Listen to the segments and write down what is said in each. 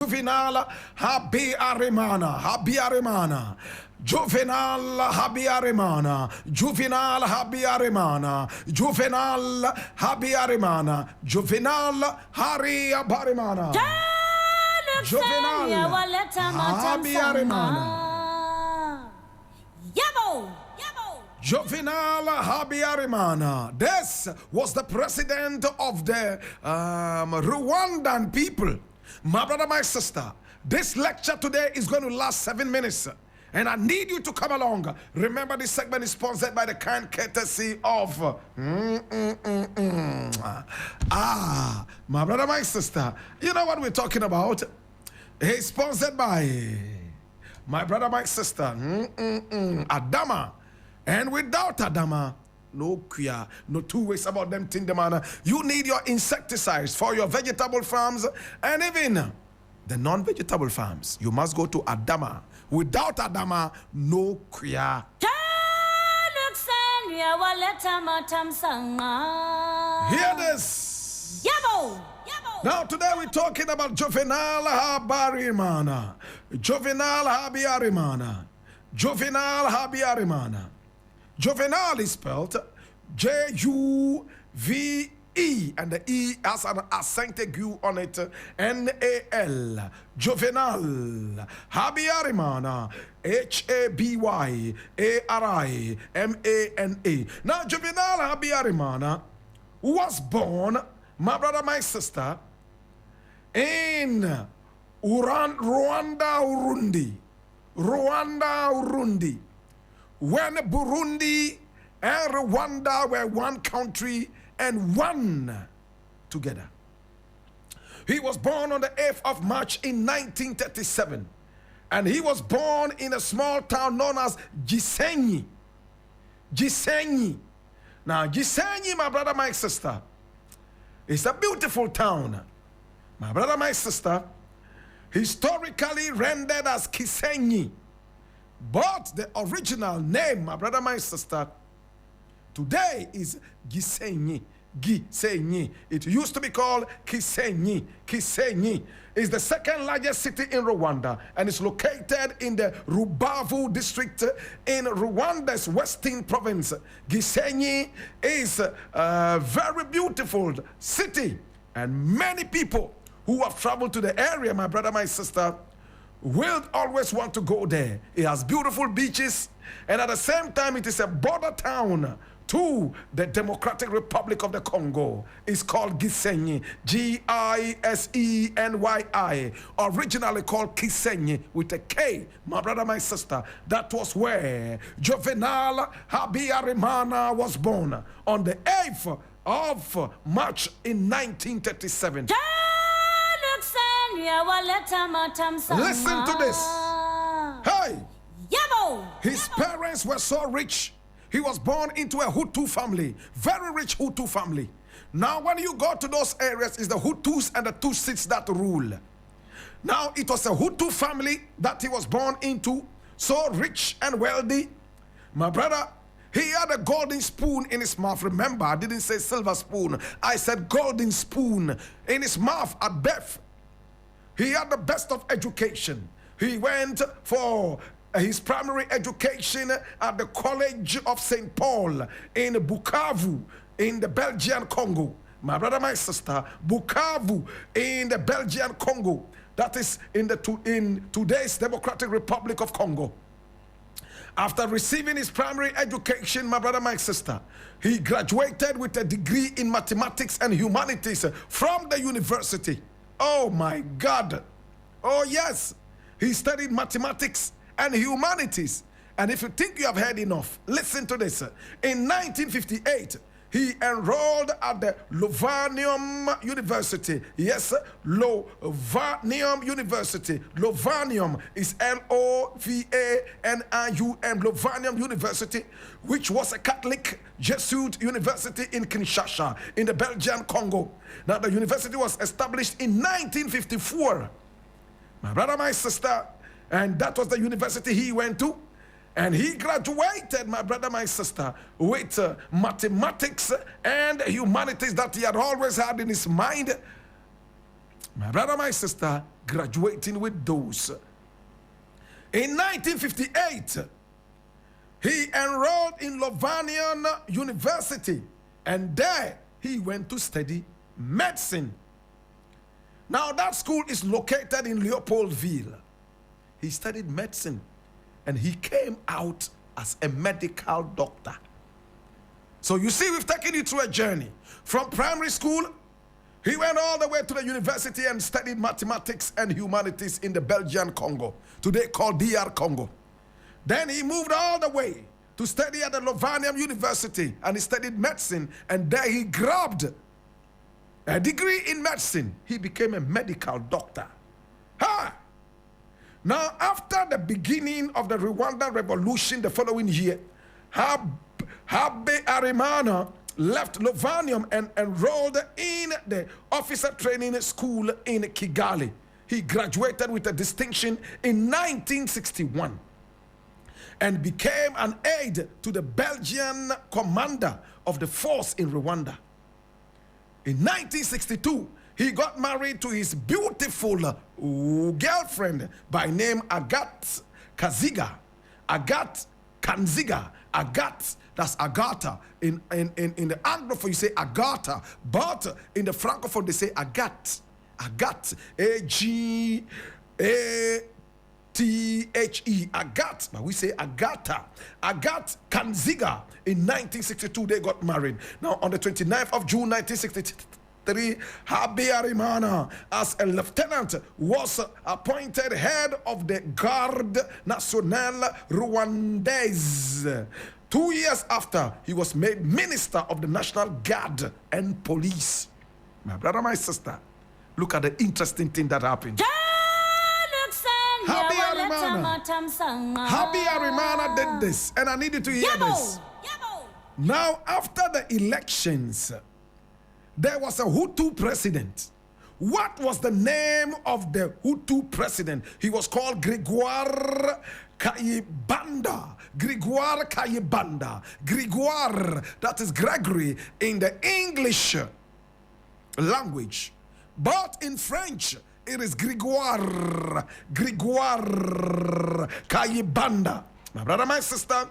Juvénal Habyarimana. Juvénal Habyarimana. Juvénal Habyarimana. Juvénal Habyarimana. Juvénal Habyarimana. Juvénal Habyarimana. Juvénal Habyarimana. This was the president of the Rwandan people. My brother, my sister, this lecture today is going to last 7 minutes. And I need you to come along. Remember, this segment is sponsored by the kind courtesy of... my brother, my sister, you know what we're talking about? It's sponsored by... my brother, my sister, Adama. And without Adama, no queer, no two ways about them thing, man. You need your insecticides for your vegetable farms and even the non-vegetable farms. You must go to Adama. Without Adama, no queer. Hear this. Now today we're talking about Juvénal Habyarimana. Juvénal Habyarimana. Juvénal Habyarimana. Juvénal is spelled J-U-V-E, and the E has an accent U on it, N-A-L. Juvénal Habyarimana, H-A-B-Y-A-R-I-M-A-N-A. Now, Juvénal Habyarimana was born, my brother, my sister, in Rwanda, Urundi. When Burundi and Rwanda were one country and one together. He was born on the 8th of March in 1937. And he was born in a small town known as Gisenyi. Now, Gisenyi, my brother, my sister, is a beautiful town. My brother, my sister, historically rendered as Kisenyi. But the original name, my brother, my sister, today is Gisenyi. It used to be called Kisenyi. Kisenyi is the second largest city in Rwanda and is located in the Rubavu district in Rwanda's western province. Gisenyi is a very beautiful city, and many people who have traveled to the area, my brother, my sister, will always want to go there. It has beautiful beaches, and at the same time, it is a border town to the Democratic Republic of the Congo. It's called Gisenyi, G-I-S-E-N-Y-I, originally called Kisenyi with a K, my brother, my sister. That was where Juvénal Habyarimana was born on the 8th of March in 1937. Listen to this. Hey! His parents were so rich. He was born into a Hutu family, very rich Hutu family. Now, when you go to those areas, it's the Hutus and the Tutsis that rule. Now, it was a Hutu family that he was born into, so rich and wealthy. My brother, he had a golden spoon in his mouth. Remember, I didn't say silver spoon. I said golden spoon in his mouth at birth. He had the best of education. He went for his primary education at the College of St. Paul in Bukavu in the Belgian Congo. My brother, my sister, Bukavu in the Belgian Congo. That is in today's Democratic Republic of Congo. After receiving his primary education, my brother, my sister, he graduated with a degree in mathematics and humanities from the university. Oh my God. Oh yes. He studied mathematics and humanities. And if you think you have heard enough, listen to this. In 1958, he enrolled at the Lovanium University. Yes, Lovanium University. Lovanium is L-O-V-A-N-I-U-M, Lovanium University, which was a Catholic Jesuit university in Kinshasa, in the Belgian Congo. Now, the university was established in 1954. My brother, my sister, and that was the university he went to. And he graduated, my brother, my sister, with mathematics and humanities that he had always had in his mind. My brother, my sister, graduating with those. In 1958, he enrolled in Louvain University, and there he went to study medicine. Now that school is located in Leopoldville. He studied medicine, and he came out as a medical doctor. So you see, we've taken you through a journey. From primary school, he went all the way to the university and studied mathematics and humanities in the Belgian Congo, today called DR Congo. Then he moved all the way to study at the Louvain University, and he studied medicine, and there he grabbed a degree in medicine. He became a medical doctor. Ha! Now, after the beginning of the Rwanda revolution the following year, Habyarimana left Louvain and enrolled in the officer training school in Kigali. He graduated with a distinction in 1961 and became an aide to the Belgian commander of the force in Rwanda. In 1962, he got married to his beautiful girlfriend by name Agathe Kanziga. Agathe Kanziga. Agathe, that's Agatha. In the Anglophone, you say Agatha. But in the Francophone, they say Agathe. Agathe. A-G-A-T-H-E. Agathe. But we say Agatha. Agathe Kanziga. In 1962, they got married. Now, on the 29th of June, 1963, Habyarimana, as a lieutenant, was appointed head of the Garde Nationale Rwandaise. 2 years after, he was made minister of the National Guard and Police. My brother, my sister, look at the interesting thing that happened. Habyarimana did this, and I need you to hear this. Now, after the elections, there was a Hutu president. What was the name of the Hutu president? He was called Grégoire Kayibanda. Grégoire Kayibanda. Grégoire, that is Gregory in the English language. But in French, it is Grégoire. Grégoire Kayibanda. My brother, my sister,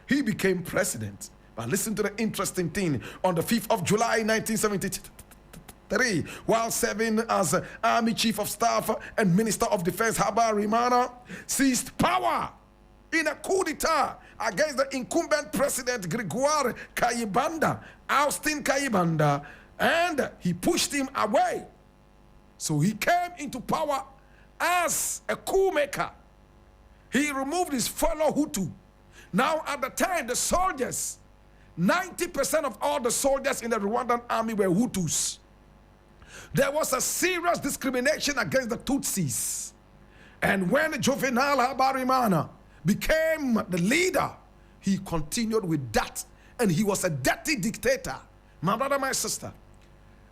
he became president. But listen to the interesting thing. On the 5th of July, 1973, while serving as Army Chief of Staff and Minister of Defense, Habyarimana seized power in a coup d'etat against the incumbent president, Grégoire Kayibanda, Austin Kayibanda, and he pushed him away. So he came into power as a coup maker. He removed his fellow Hutu. Now, at the time, the soldiers, 90% of all the soldiers in the Rwandan army were Hutus. There was a serious discrimination against the Tutsis. And when Juvénal Habyarimana became the leader, he continued with that. And he was a dirty dictator. My brother, my sister.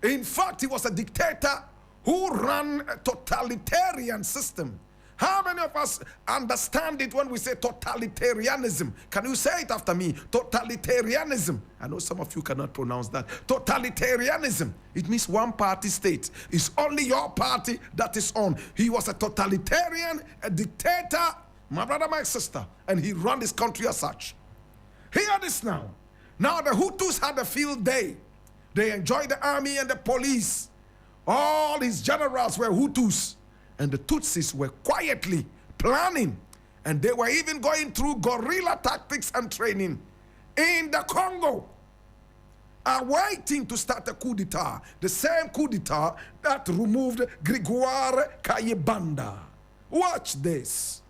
In fact, he was a dictator who ran a totalitarian system. How many of us understand it when we say totalitarianism? Can you say it after me? Totalitarianism. I know some of you cannot pronounce that. Totalitarianism. It means one party state. It's only your party that is on. He was a totalitarian, a dictator, my brother, my sister, and he ran this country as such. Hear this now. Now the Hutus had a field day. They enjoyed the army and the police. All his generals were Hutus. And the Tutsis were quietly planning. And they were even going through guerrilla tactics and training in the Congo, waiting to start a coup d'etat. The same coup d'etat that removed Grégoire Kayibanda. Watch this.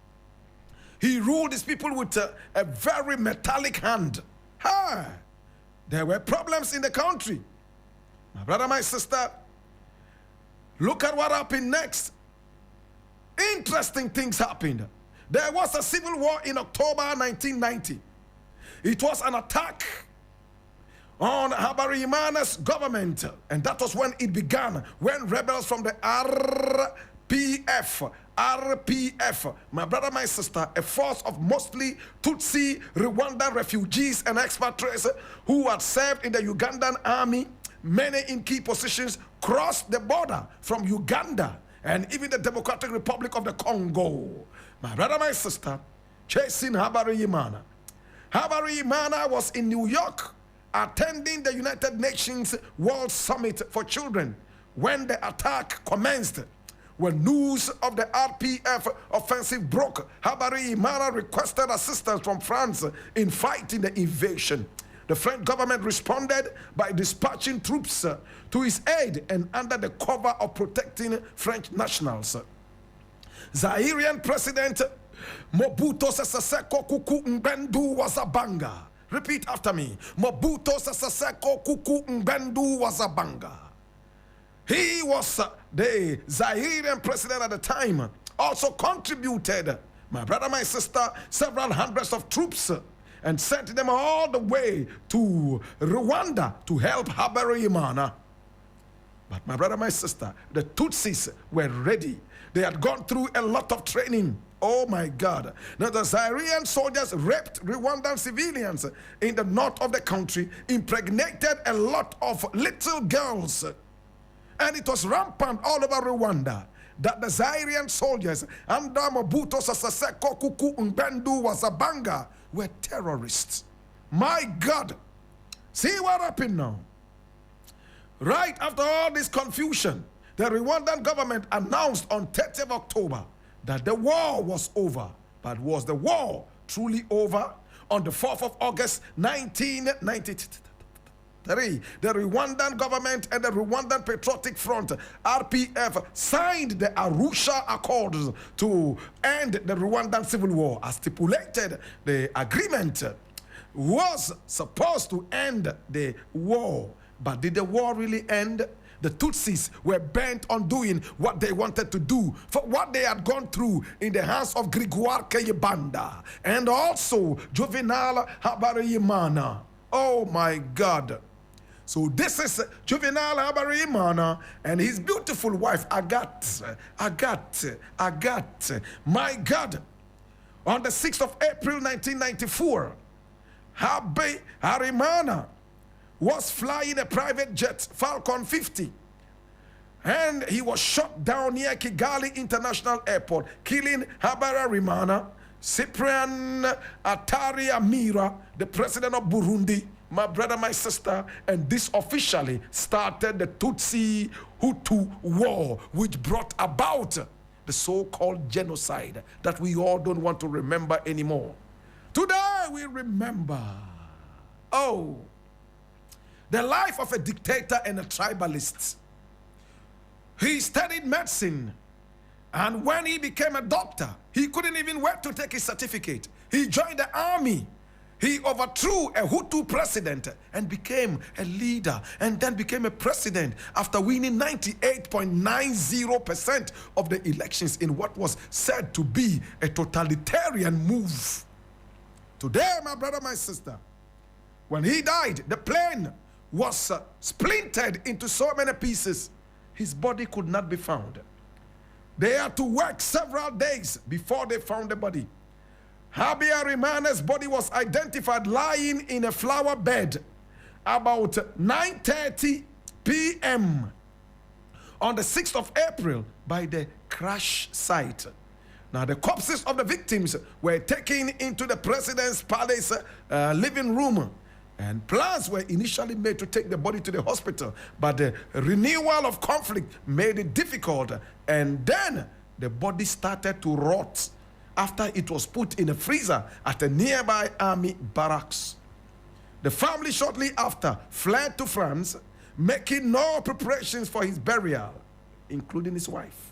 He ruled his people with a very metallic hand. There were problems in the country. My brother, my sister, look at what happened next. Interesting things happened. There was a civil war in October 1990. It was an attack on Habyarimana's government, and that was when it began, when rebels from the RPF, my brother, my sister, a force of mostly Tutsi Rwandan refugees and expatriates who had served in the Ugandan army, many in key positions crossed the border from Uganda and even the Democratic Republic of the Congo. My brother, my sister, chasing Habyarimana. Habyarimana was in New York attending the United Nations World Summit for Children when the attack commenced. When news of the RPF offensive broke, Habyarimana requested assistance from France in fighting the invasion. The French government responded by dispatching troops to his aid and under the cover of protecting French nationals. Zairian President Mobutu Sese Seko Kuku Ngbendu Wazabanga. Repeat after me. Mobutu Sese Seko Kuku Ngbendu Wazabanga. He was the Zairian president at the time, also contributed, my brother, my sister, several hundreds of troops and sent them all the way to Rwanda to help Habyarimana. But my brother, my sister, the Tutsis were ready. They had gone through a lot of training. Oh my God. Now the Zairian soldiers raped Rwandan civilians in the north of the country, impregnated a lot of little girls. And it was rampant all over Rwanda that the Zairian soldiers under Mobutu Sese Seko Kuku Ngbendu Wazabanga were terrorists. My God. See what happened now? Right after all this confusion, the Rwandan government announced on 30th October that the war was over. But was the war truly over? On the 4th of August, 1993, the Rwandan government and the Rwandan Patriotic Front, RPF, signed the Arusha Accords to end the Rwandan Civil War. As stipulated, the agreement was supposed to end the war. But did the war really end? The Tutsis were bent on doing what they wanted to do for what they had gone through in the hands of Gregoire Kayibanda and also Juvénal Habyarimana. Oh my God. So this is Juvénal Habyarimana and his beautiful wife Agathe. My God. On the 6th of April 1994, Habyarimana was flying a private jet, Falcon 50. And he was shot down near Kigali International Airport, killing Habyarimana, Cyprien Habyarimana, the president of Burundi, my brother, my sister, and this officially started the Tutsi-Hutu war, which brought about the so-called genocide that we all don't want to remember anymore. Today we remember, the life of a dictator and a tribalist. He studied medicine, and when he became a doctor, he couldn't even wait to take his certificate. He joined the army. He overthrew a Hutu president and became a leader, and then became a president after winning 98.90% of the elections in what was said to be a totalitarian move. Today, my brother, my sister, when he died, the plane was splintered into so many pieces. His body could not be found. They had to work several days before they found the body. Habyarimana's body was identified lying in a flower bed about 9:30 p.m. on the 6th of April by the crash site. Now, the corpses of the victims were taken into the president's palace living room, and plans were initially made to take the body to the hospital, but the renewal of conflict made it difficult, and then the body started to rot after it was put in a freezer at a nearby army barracks. The family shortly after fled to France, making no preparations for his burial, including his wife.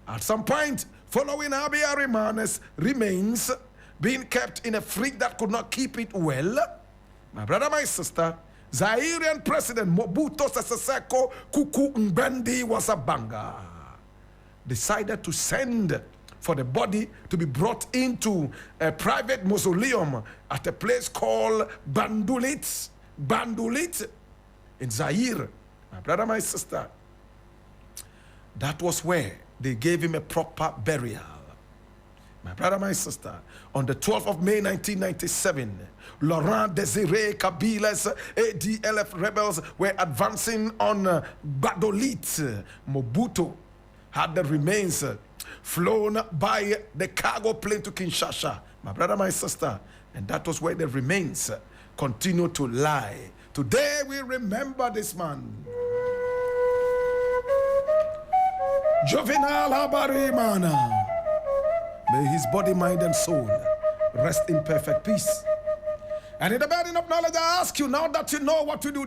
At some point, following Habyarimana's remains being kept in a fridge that could not keep it well, my brother, my sister, Zairian President Mobutu Sese Seko Kuku Ngbendu Wazabanga decided to send for the body to be brought into a private mausoleum at a place called Bandulit in Zaire. My brother, my sister, that was where they gave him a proper burial. My brother, my sister, on the 12th of May 1997, Laurent Désiré Kabila's ADLF rebels were advancing on Badolit. Mobutu had the remains flown by the cargo plane to Kinshasa. My brother, my sister, and that was where the remains continue to lie. Today we remember this man. Juvénal Habyarimana. May his body, mind, and soul rest in perfect peace. And in the burden of knowledge, I ask you, now that you know what to do.